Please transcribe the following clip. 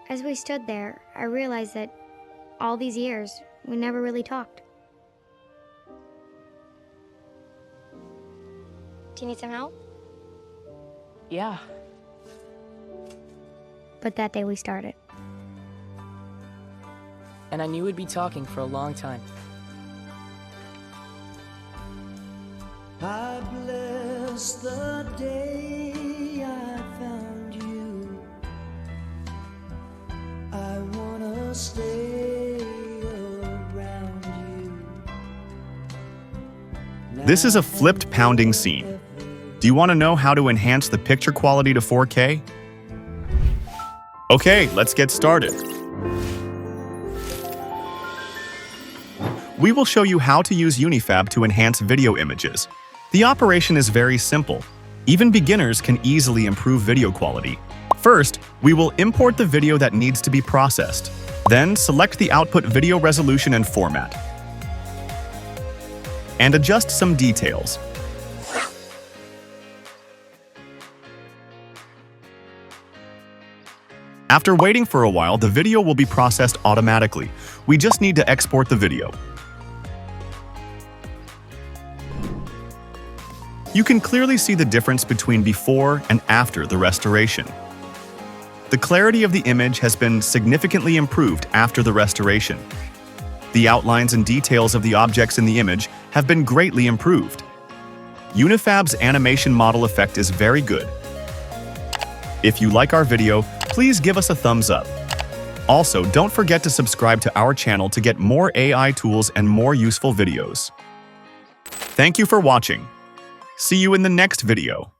As we stood there, I realized that all these years, we never really talked. Do you need some help? Yeah. But that day we started. And I knew we'd be talking for a long time. I bless the day I found you. I wanna stay around you. This is a flipped pounding scene. Do you want to know how to enhance the picture quality to 4K? Okay, let's get started. We will show you how to use Unifab to enhance video images. The operation is very simple. Even beginners can easily improve video quality. First, we will import the video that needs to be processed. Then, select the output video resolution and format. And adjust some details. After waiting for a while, the video will be processed automatically. We just need to export the video. You can clearly see the difference between before and after the restoration. The clarity of the image has been significantly improved after the restoration. The outlines and details of the objects in the image have been greatly improved. Unifab's animation model effect is very good. If you like our video, please give us a thumbs up. Also, don't forget to subscribe to our channel to get more AI tools and more useful videos. Thank you for watching. See you in the next video.